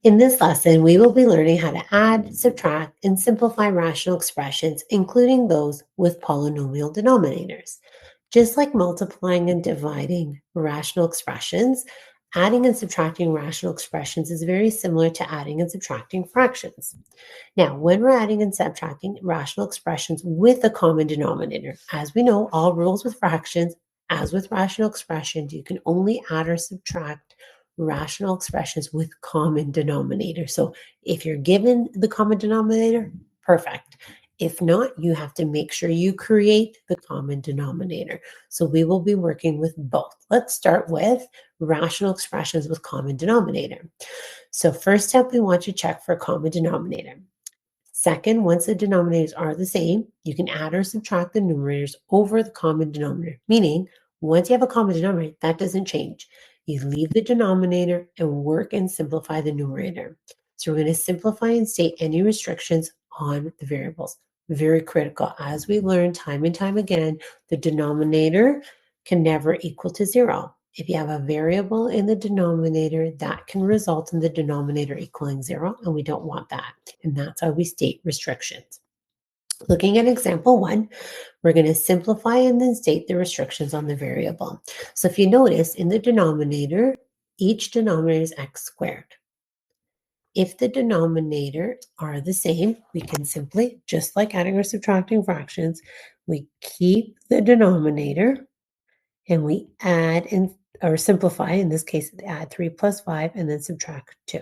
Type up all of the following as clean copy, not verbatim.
In this lesson, we will be learning how to add, subtract, and simplify rational expressions, including those with polynomial denominators. Just like multiplying and dividing rational expressions, adding and subtracting rational expressions is very similar to adding and subtracting fractions. Now, when we're adding and subtracting rational expressions with a common denominator, as we know, all rules with fractions, as with rational expressions, you can only add or subtract rational expressions with common denominator. So if you're given the common denominator, perfect. If not, you have to make sure you create the common denominator. So we will be working with both. Let's start with rational expressions with common denominator. So first step, we want to check for common denominator. Second, once the denominators are the same, you can add or subtract the numerators over the common denominator, meaning once you have a common denominator, that doesn't change. You leave the denominator and work and simplify the numerator. So we're going to simplify and state any restrictions on the variables. Very critical. As we learn time and time again, the denominator can never equal to 0. If you have a variable in the denominator, that can result in the denominator equaling 0, and we don't want that. And that's how we state restrictions. Looking at example 1, we're going to simplify and then state the restrictions on the variable. So if you notice, in the denominator, each denominator is x squared. If the denominators are the same, we can simply, just like adding or subtracting fractions, we keep the denominator and we add or simplify, in this case, add 3 plus 5 and then subtract 2.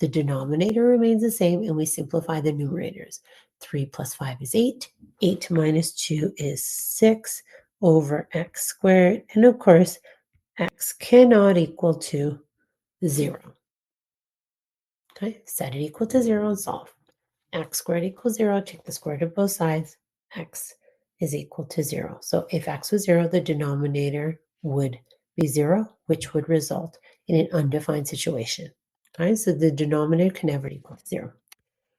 The denominator remains the same and we simplify the numerators. 3 plus 5 is 8. 8 minus 2 is 6 over x squared. And of course, x cannot equal to 0. Okay, set it equal to 0 and solve. X squared equals 0, take the square root of both sides. X is equal to 0. So if x was 0, the denominator would be 0, which would result in an undefined situation. Okay, so the denominator can never equal to 0.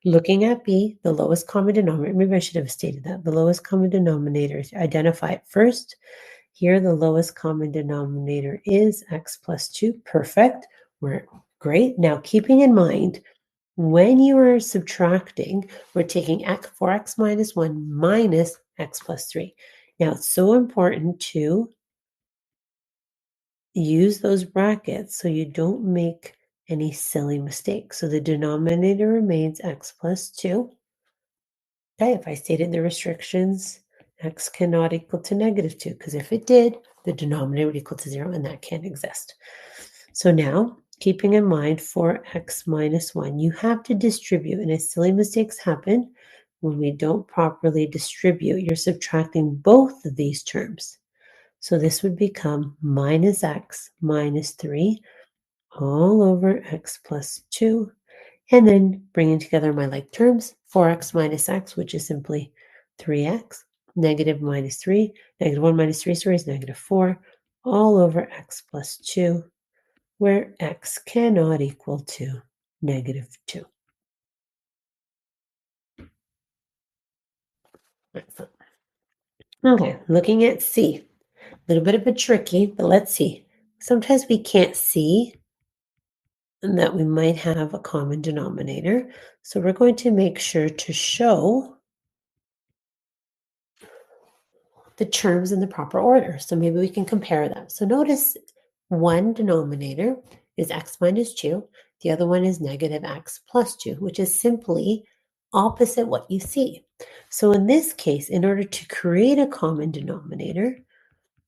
Looking at B, the lowest common denominator, maybe I should have stated that. The lowest common denominator, identify it first. Here, the lowest common denominator is x plus 2. Perfect. We're great. Now, keeping in mind, when you are subtracting, we're taking 4x minus 1 minus x plus 3. Now, it's so important to use those brackets so you don't make any silly mistakes. So the denominator remains x plus 2. Okay, if I stated the restrictions, x cannot equal to negative 2, because if it did, the denominator would equal to 0, and that can't exist. So now, keeping in mind for x minus 1, you have to distribute, and as silly mistakes happen, when we don't properly distribute, you're subtracting both of these terms. So this would become minus x minus 3 all over x plus 2. And then bringing together my like terms, 4x minus x, which is simply 3x, negative minus 3, negative 1 minus 3, sorry, is negative 4, all over x plus 2, where x cannot equal to negative 2. Excellent. Okay, looking at C. A little bit of a tricky, but let's see. Sometimes we can't see that we might have a common denominator. So we're going to make sure to show the terms in the proper order. So maybe we can compare them. So notice one denominator is x minus 2. The other one is negative x plus 2, which is simply opposite what you see. So in this case, in order to create a common denominator,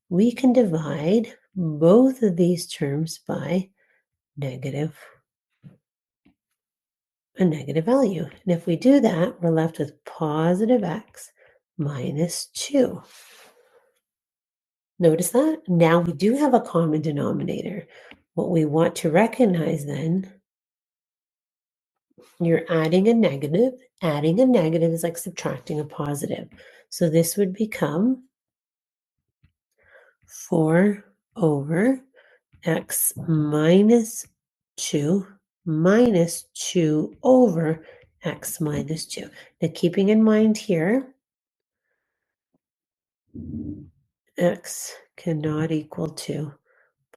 we can divide both of these terms by a negative value. And if we do that, we're left with positive x minus 2. Notice that? Now we do have a common denominator. What we want to recognize then, you're adding a negative. Adding a negative is like subtracting a positive. So this would become 4 over x minus 2 minus 2 over x minus 2. Now keeping in mind here, x cannot equal to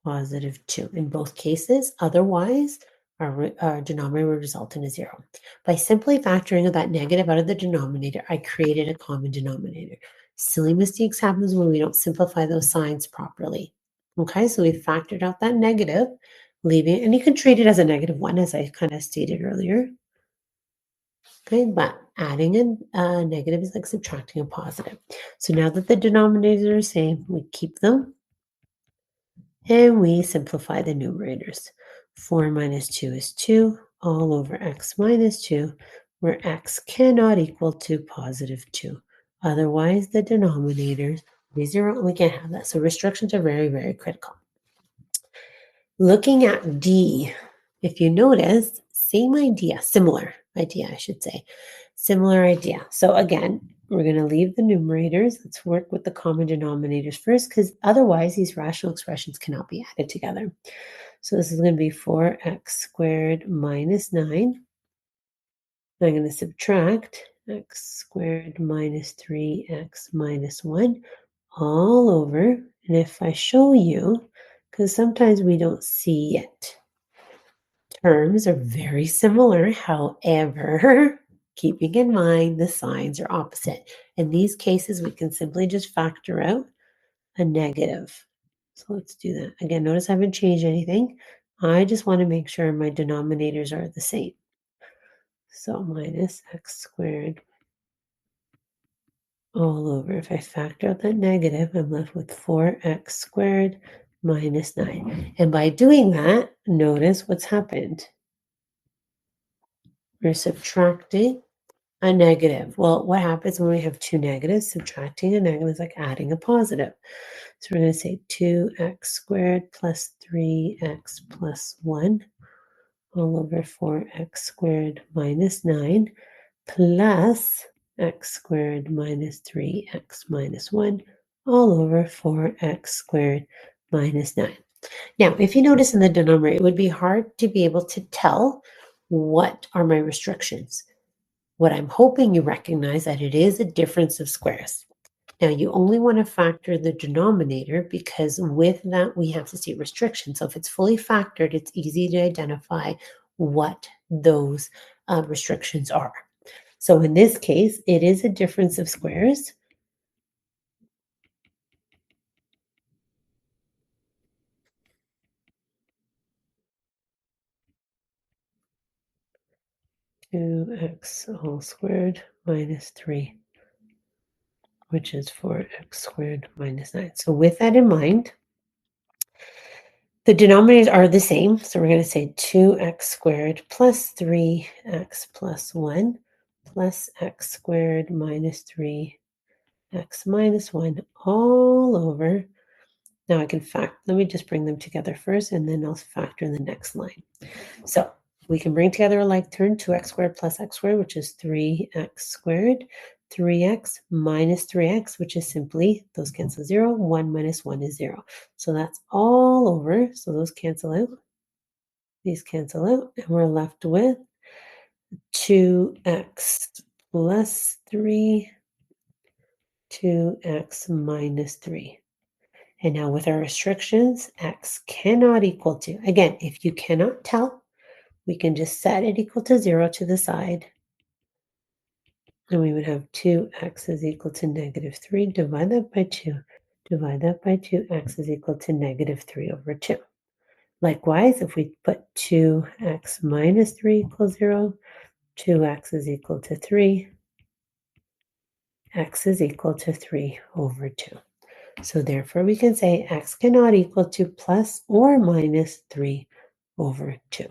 positive 2 in both cases. Otherwise, our denominator would result in a zero. By simply factoring that negative out of the denominator, I created a common denominator. Silly mistakes happens when we don't simplify those signs properly. Okay, so we factored out that negative, leaving, and you can treat it as a negative one, as I kind of stated earlier. Okay, but adding a negative is like subtracting a positive. So now that the denominators are the same, we keep them and we simplify the numerators. 4 minus 2 is 2 all over x minus 2, where x cannot equal to positive 2. Otherwise, the denominators will be 0, and we can't have that. So restrictions are very, very critical. Looking at D, if you notice, same idea, similar idea, I should say. Similar idea. So again, we're going to leave the numerators. Let's work with the common denominators first, because otherwise these rational expressions cannot be added together. So this is going to be 4x squared minus 9. I'm going to subtract x squared minus 3x minus 1 all over. And if I show you, because sometimes we don't see it, terms are very similar. However, keeping in mind the signs are opposite. In these cases, we can simply just factor out a negative. So let's do that. Again, notice I haven't changed anything. I just want to make sure my denominators are the same. So minus x squared all over. If I factor out that negative, I'm left with 4x squared minus 9. And by doing that, notice what's happened. We're subtracting a negative. Well, what happens when we have two negatives? Subtracting a negative is like adding a positive. So we're going to say 2x squared plus 3x plus 1 all over 4x squared minus 9 plus x squared minus 3x minus 1 all over 4x squared minus 9. Now, if you notice in the denominator, it would be hard to be able to tell what are my restrictions. What I'm hoping you recognize that it is a difference of squares. Now, you only want to factor the denominator because with that, we have to see restrictions. So if it's fully factored, it's easy to identify what those restrictions are. So in this case, it is a difference of squares. Two x all squared minus 3, which is 4x squared minus 9. So with that in mind, the denominators are the same. So we're going to say 2x squared plus 3x plus 1 plus x squared minus 3x minus 1 all over. Now I can let me just bring them together first, and then I'll factor in the next line. So we can bring together a like term, 2x squared plus x squared, which is 3x squared, 3x minus 3x, which is simply, those cancel 0, 1 minus 1 is 0. So that's all over. So those cancel out. These cancel out, and we're left with 2x plus 3, 2x minus 3. And now with our restrictions, x cannot equal to, again, if you cannot tell, we can just set it equal to 0 to the side. And we would have 2x is equal to negative 3. Divide that by 2. Divide that by 2. X is equal to negative 3 over 2. Likewise, if we put 2x minus 3 equals 0, 2x is equal to 3. X is equal to 3 over 2. So therefore, we can say x cannot equal to plus or minus 3 over 2.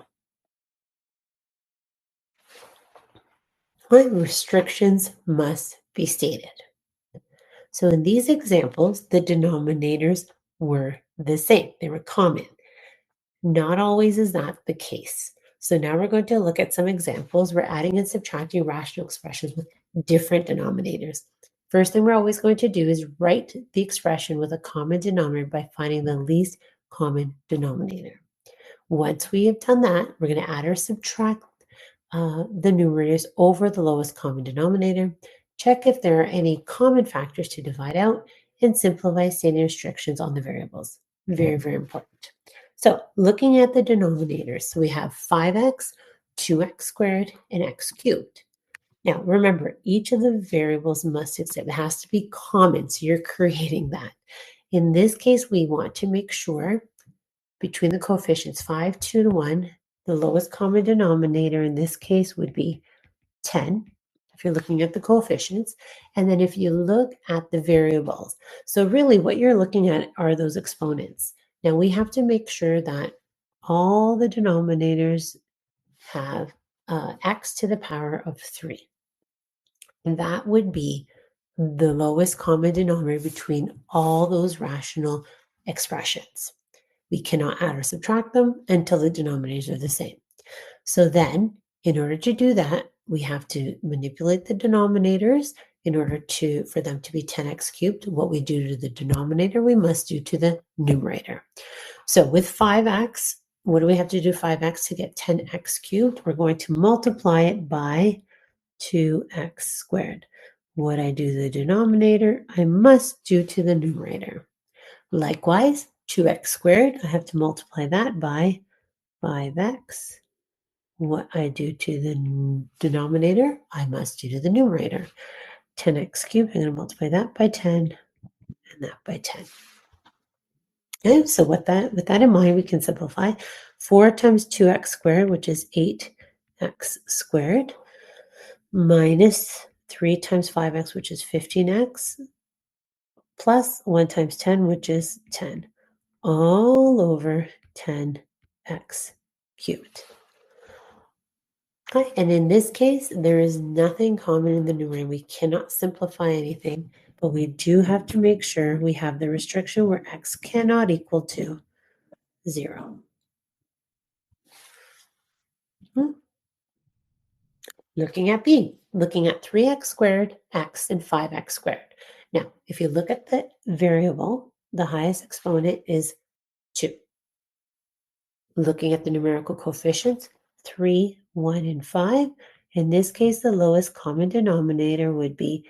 What restrictions must be stated? So in these examples, the denominators were the same. They were common. Not always is that the case. So now we're going to look at some examples. We're adding and subtracting rational expressions with different denominators. First thing we're always going to do is write the expression with a common denominator by finding the least common denominator. Once we have done that, we're going to add or subtract the numerators over the lowest common denominator. Check if there are any common factors to divide out, and simplify standard restrictions on the variables. Very, very important. So looking at the denominators, so we have 5x, 2x squared, and x cubed. Now, remember, each of the variables must exist. It has to be common, so you're creating that. In this case, we want to make sure between the coefficients 5, 2, and 1, the lowest common denominator in this case would be 10, if you're looking at the coefficients. And then if you look at the variables, so really what you're looking at are those exponents. Now, we have to make sure that all the denominators have x to the power of 3. And that would be the lowest common denominator between all those rational expressions. We cannot add or subtract them until the denominators are the same. So then, in order to do that, we have to manipulate the denominators in order for them to be 10x cubed. What we do to the denominator, we must do to the numerator. So with 5x, what do we have to do 5x to get 10x cubed? We're going to multiply it by 2x squared. What I do to the denominator, I must do to the numerator. Likewise, 2x squared, I have to multiply that by 5x. What I do to the denominator, I must do to the numerator. 10x cubed, I'm going to multiply that by 10 and that by 10. Okay, so with that in mind, we can simplify. 4 times 2x squared, which is 8x squared, minus 3 times 5x, which is 15x, plus 1 times 10, which is 10, all over 10x cubed. Okay, and in this case, there is nothing common in the numerator. We cannot simplify anything, but we do have to make sure we have the restriction where x cannot equal to 0. Hmm. Looking at B, looking at 3x squared, x, and 5x squared. Now, if you look at the variable, the highest exponent is 2. Looking at the numerical coefficients, 3, 1, and 5. In this case, the lowest common denominator would be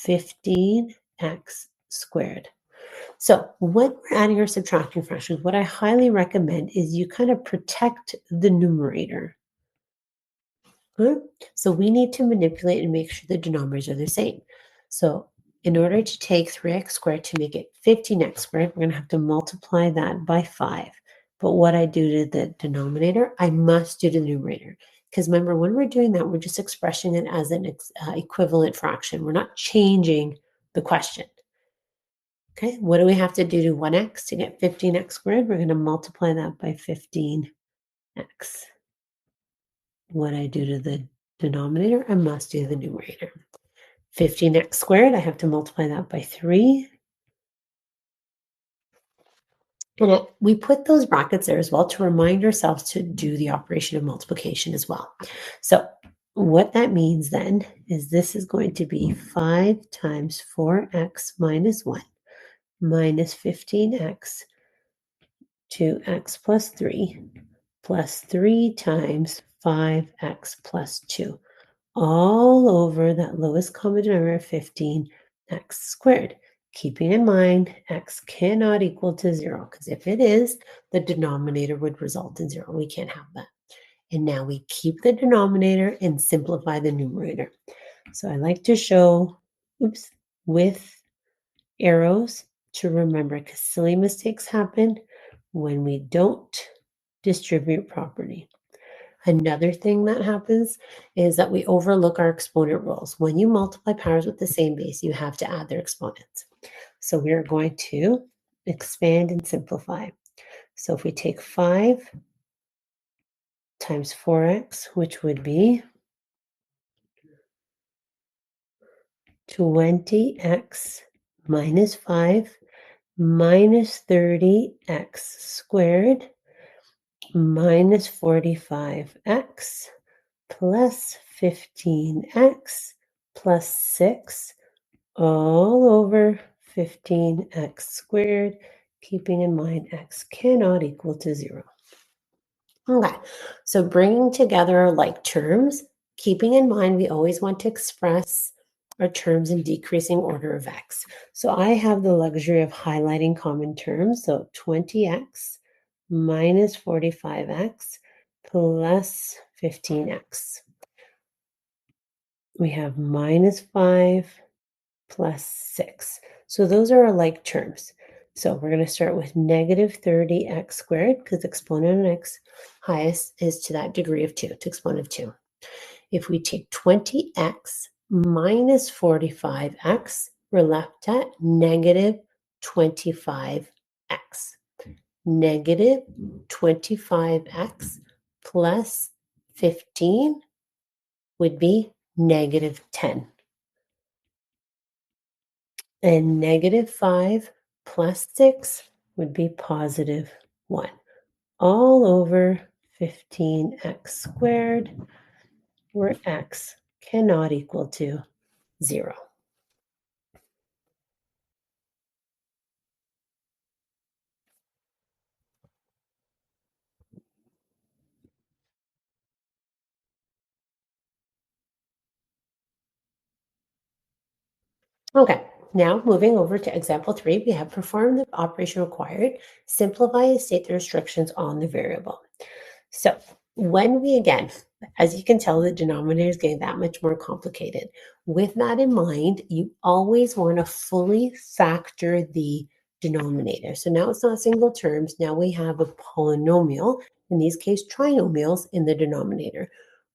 15x squared. So when we're adding or subtracting fractions, what I highly recommend is you kind of protect the numerator. So we need to manipulate and make sure the denominators are the same. So in order to take 3x squared to make it 15x squared, we're going to have to multiply that by 5. But what I do to the denominator, I must do to the numerator. Because remember, when we're doing that, we're just expressing it as an equivalent fraction. We're not changing the question. Okay, what do we have to do to 1x to get 15x squared? We're going to multiply that by 15x. What I do to the denominator, I must do the numerator. 15x squared, I have to multiply that by 3. And we put those brackets there as well to remind ourselves to do the operation of multiplication as well. So what that means then is this is going to be 5 times 4x minus 1 minus 15x, 2x plus 3, plus 3 times 5x plus 2, all over that lowest common denominator of 15x squared. Keeping in mind, x cannot equal to 0, because if it is, the denominator would result in 0. We can't have that. And now we keep the denominator and simplify the numerator. So I like to show, with arrows to remember, because silly mistakes happen when we don't distribute properly. Another thing that happens is that we overlook our exponent rules. When you multiply powers with the same base, you have to add their exponents. So we are going to expand and simplify. So if we take 5 times 4x, which would be 20x minus 5 minus 30x squared minus 45x plus 15x plus 6 all over 15x squared, keeping in mind x cannot equal to 0. Okay, so bringing together our like terms, keeping in mind we always want to express our terms in decreasing order of x. So I have the luxury of highlighting common terms. So 20x minus 45x plus 15x. We have minus 5 plus 6. So those are our like terms. So we're going to start with negative 30x squared because exponent of x highest is to that degree of 2, to exponent of 2. If we take 20x minus 45x, we're left at negative 25x. Negative 25x plus 15 would be negative 10. And negative 5 plus 6 would be positive 1. All over 15x squared, where x cannot equal to 0. Okay, now moving over to example 3, we have perform the operation required, simplify and state the restrictions on the variable. So when we, again, as you can tell, the denominator is getting that much more complicated. With that in mind, you always want to fully factor the denominator. So now it's not single terms. Now we have a polynomial, in these case, trinomials in the denominator.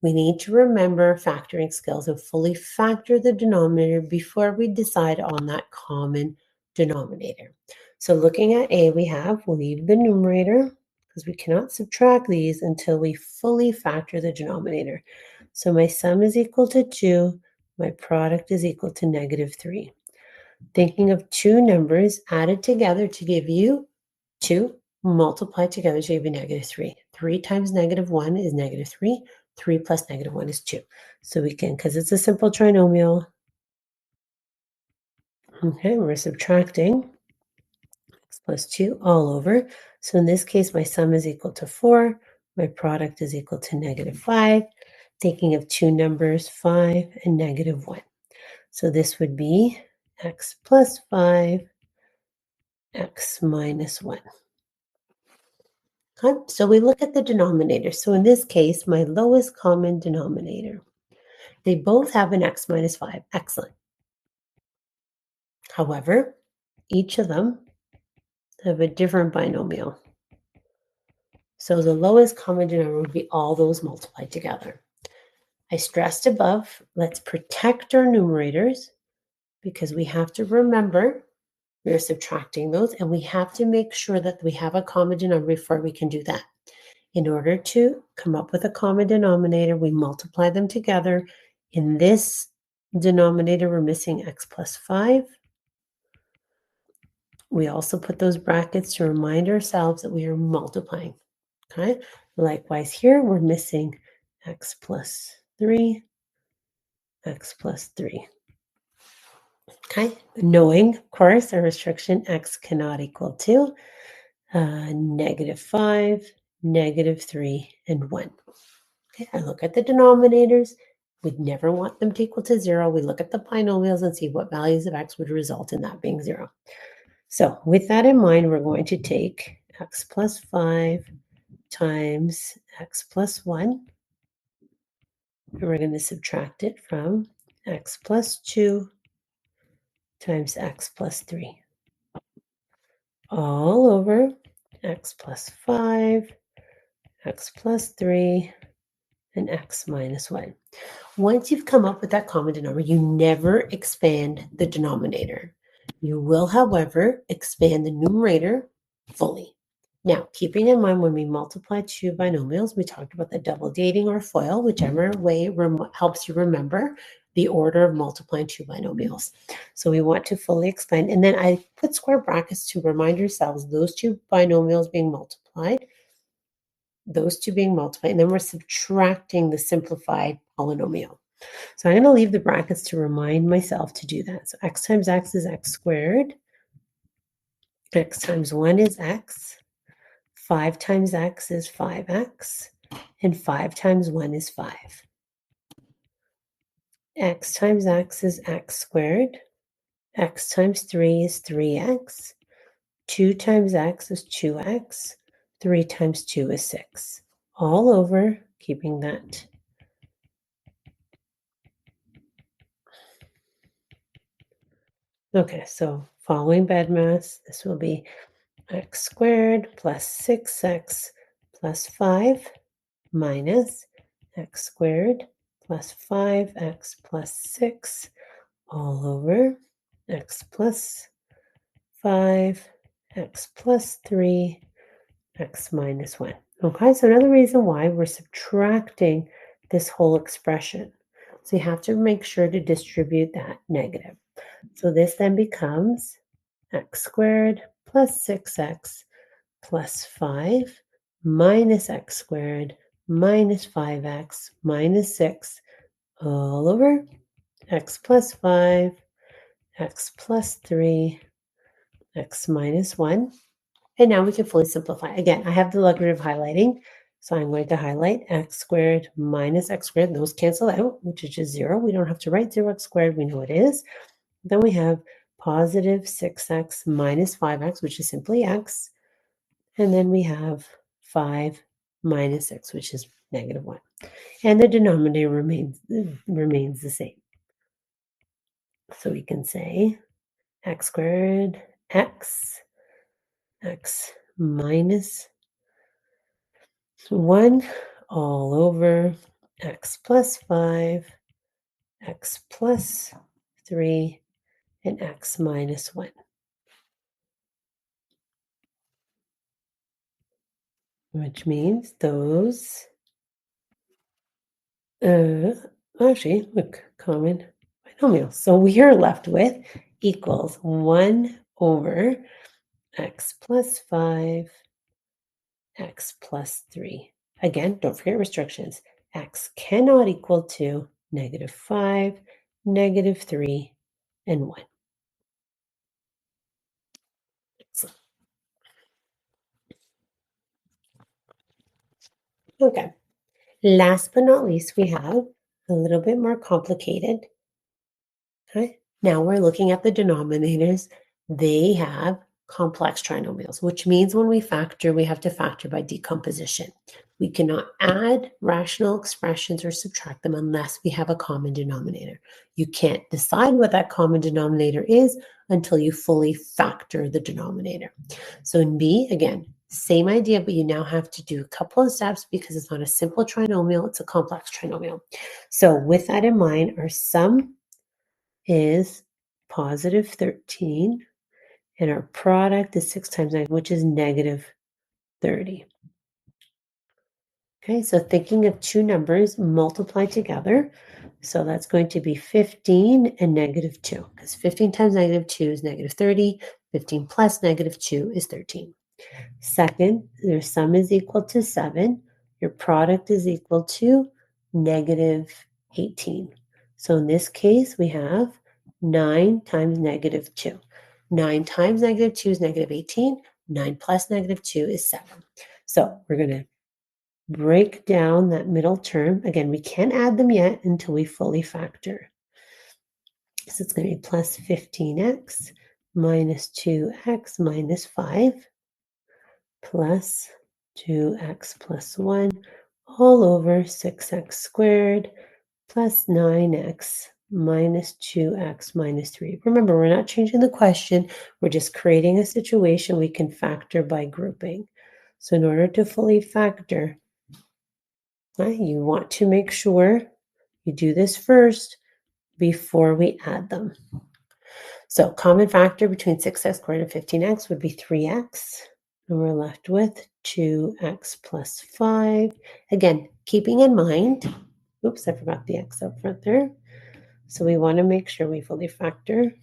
We need to remember factoring skills and fully factor the denominator before we decide on that common denominator. So looking at A, we have leave the numerator, because we cannot subtract these until we fully factor the denominator. So my sum is equal to 2, my product is equal to negative 3. Thinking of two numbers added together to give you 2, multiplied together to give you negative 3. 3 times negative 1 is negative 3. 3 plus negative 1 is 2. So we can, because it's a simple trinomial, okay, we're subtracting x plus 2 all over. So in this case, my sum is equal to 4. My product is equal to negative 5. Thinking of two numbers, 5 and negative 1. So this would be x plus 5, x minus 1. Okay, so we look at the denominator. So in this case, my lowest common denominator. They both have an x minus 5. Excellent. However, each of them have a different binomial. So the lowest common denominator would be all those multiplied together. I stressed above, let's protect our numerators because we have to remember we're subtracting those and we have to make sure that we have a common denominator before we can do that. In order to come up with a common denominator, we multiply them together. In this denominator, we're missing x plus 5. We also put those brackets to remind ourselves that we are multiplying. Okay. Likewise here, we're missing x plus 3, x plus 3. Okay. Knowing, of course, our restriction x cannot equal to negative 5, negative 3, and 1. Okay. I look at the denominators. We'd never want them to equal to 0. We look at the binomials and see what values of x would result in that being 0. So with that in mind, we're going to take x plus 5 times x plus 1. And we're going to subtract it from x plus 2 times x plus 3. All over x plus 5, x plus 3, and x minus 1. Once you've come up with that common denominator, you never expand the denominator. You will, however, expand the numerator fully. Now, keeping in mind when we multiply two binomials, we talked about the double dating or FOIL, whichever way helps you remember the order of multiplying two binomials. So we want to fully expand. And then I put square brackets to remind yourselves those two binomials being multiplied, and then we're subtracting the simplified polynomial. So I'm going to leave the brackets to remind myself to do that. So x times x is x squared. X times 1 is x. 5 times x is 5x. And 5 times 1 is 5. X times x is x squared. X times 3 is 3x. 2 times x is 2x. 3 times 2 is 6. All over, keeping that. Okay, so following BEDMAS, this will be x squared plus 6x plus 5 minus x squared plus 5x plus 6 all over x plus 5, x plus 3, x minus 1. Okay, so another reason why we're subtracting this whole expression. So you have to make sure to distribute that negative. So this then becomes x squared plus 6x plus 5 minus x squared minus 5x minus 6 all over x plus 5, x plus 3, x minus 1. And now we can fully simplify. Again, I have the luxury of highlighting. So I'm going to highlight x squared minus x squared. Those cancel out, which is just 0. We don't have to write 0x squared. We know it is. Then we have positive 6x minus 5x, which is simply x. And then we have 5 minus 6, which is negative 1. And the denominator remains the same. So we can say x squared x minus 1 all over x plus 5, x plus 3, and x minus 1. Which means those, actually, look, common binomials. So we are left with equals 1 over x plus 5, x plus 3. Again, don't forget restrictions. X cannot equal to negative 5, negative 3, and 1. So, okay. Last but not least, we have a little bit more complicated. Okay. Now we're looking at the denominators. They have complex trinomials, which means when we factor, we have to factor by decomposition. We cannot add rational expressions or subtract them unless we have a common denominator. You can't decide what that common denominator is until you fully factor the denominator. So in B, again, same idea, but you now have to do a couple of steps because it's not a simple trinomial, it's a complex trinomial. So with that in mind, our sum is positive 13, and our product is 6 times 9, which is negative 30. Okay, so thinking of two numbers multiplied together, so that's going to be 15 and negative 2, because 15 times negative 2 is negative 30, 15 plus negative 2 is 13. Second, their sum is equal to 7, your product is equal to negative 18. So in this case, we have 9 times negative 2. 9 times negative 2 is negative 18. 9 plus negative 2 is 7. So we're going to break down that middle term. Again, we can't add them yet until we fully factor. So it's going to be plus 15x minus 2x minus 5 plus 2x plus 1 all over 6x squared plus 9x minus 2x minus 3. Remember, we're not changing the question. We're just creating a situation we can factor by grouping. So in order to fully factor, you want to make sure you do this first before we add them. So common factor between 6x squared and 15x would be 3x. And we're left with 2x plus 5. Again, keeping in mind, oops, I forgot the x up front there. So we want to make sure we fully factor.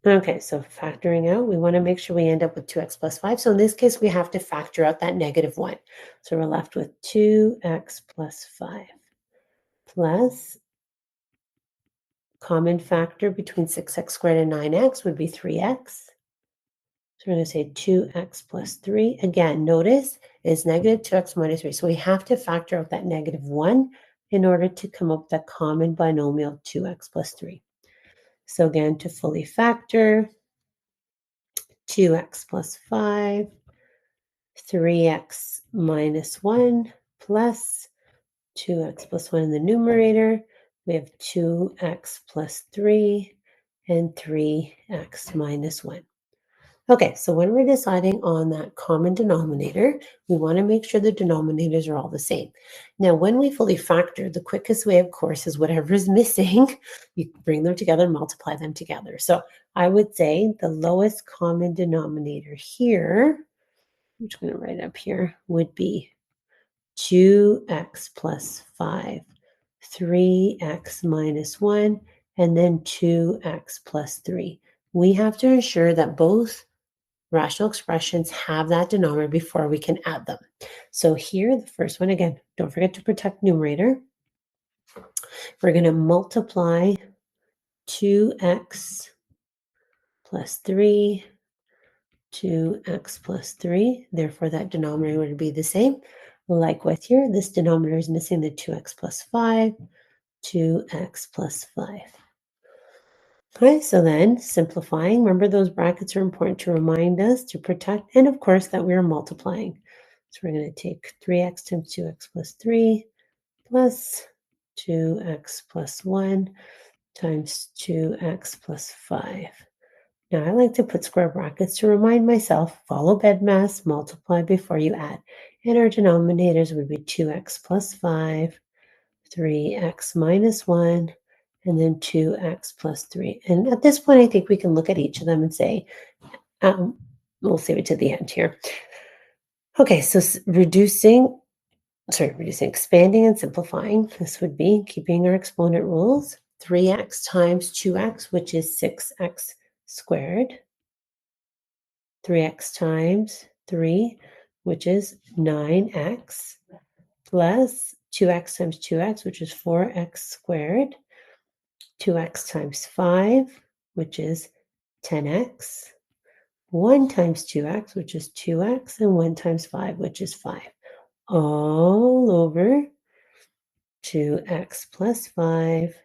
Okay, so factoring out, we want to make sure we end up with 2x plus 5. So in this case, we have to factor out that negative 1. So we're left with 2x plus 5 plus common factor between 6x squared and 9x would be 3x. So we're going to say 2x plus 3. Again, notice it's negative 2x minus 3. So we have to factor out that negative 1 in order to come up with that common binomial 2x plus 3. So again, to fully factor, 2x plus 5, 3x minus 1 plus 2x plus 1 in the numerator. We have 2x plus 3 and 3x minus 1. Okay, so when we're deciding on that common denominator, we want to make sure the denominators are all the same. Now, when we fully factor, the quickest way, of course, is whatever is missing, you bring them together and multiply them together. So I would say the lowest common denominator here, I'm just going to write up here, would be 2x plus 5, 3x minus 1, and then 2x plus 3. We have to ensure that both rational expressions have that denominator before we can add them. So here, the first one, again, don't forget to protect numerator. We're going to multiply 2x plus 3, 2x plus 3. Therefore, that denominator would be the same. Like with here, this denominator is missing the 2x plus 5, 2x plus 5. Okay, so then simplifying, remember those brackets are important to remind us to protect, and of course that we are multiplying. So we're going to take 3x times 2x plus 3 plus 2x plus 1 times 2x plus 5. Now I like to put square brackets to remind myself, follow BEDMAS, multiply before you add. And our denominators would be 2x plus 5, 3x minus 1, and then 2x plus 3. And at this point, I think we can look at each of them and say, we'll save it to the end here. Okay, so expanding and simplifying. This would be keeping our exponent rules. 3x times 2x, which is 6x squared. 3x times 3, which is 9x, plus 2x times 2x, which is 4x squared. 2x times 5, which is 10x. 1 times 2x, which is 2x, and 1 times 5, which is 5. All over 2x plus 5,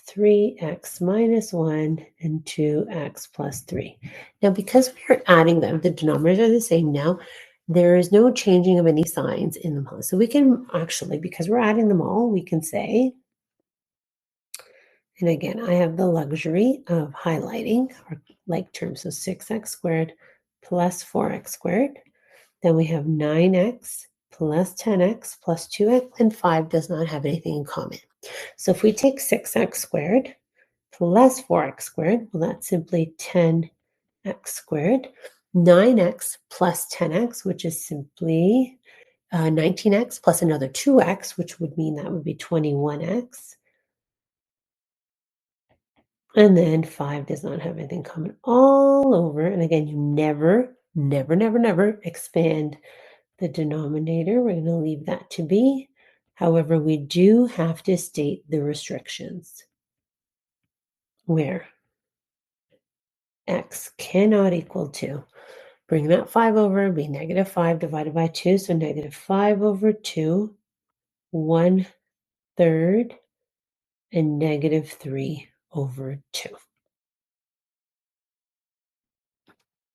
3x minus 1, and 2x plus 3. Now, because we are adding them, the denominators are the same now. There is no changing of any signs in them. So we can actually, because we're adding them all, we can say, and again, I have the luxury of highlighting our like terms. So 6x squared plus 4x squared. Then we have 9x plus 10x plus 2x, and 5 does not have anything in common. So if we take 6x squared plus 4x squared, well, that's simply 10x squared. 9x plus 10x, which is simply 19x plus another 2x, which would mean that would be 21x. And then 5 does not have anything common all over. And again, you never, never, never, never expand the denominator. We're going to leave that to be. However, we do have to state the restrictions where x cannot equal 2. Bring that 5 over, be negative 5 divided by 2. So negative 5 over 2, 1/3, and negative 3 over 2.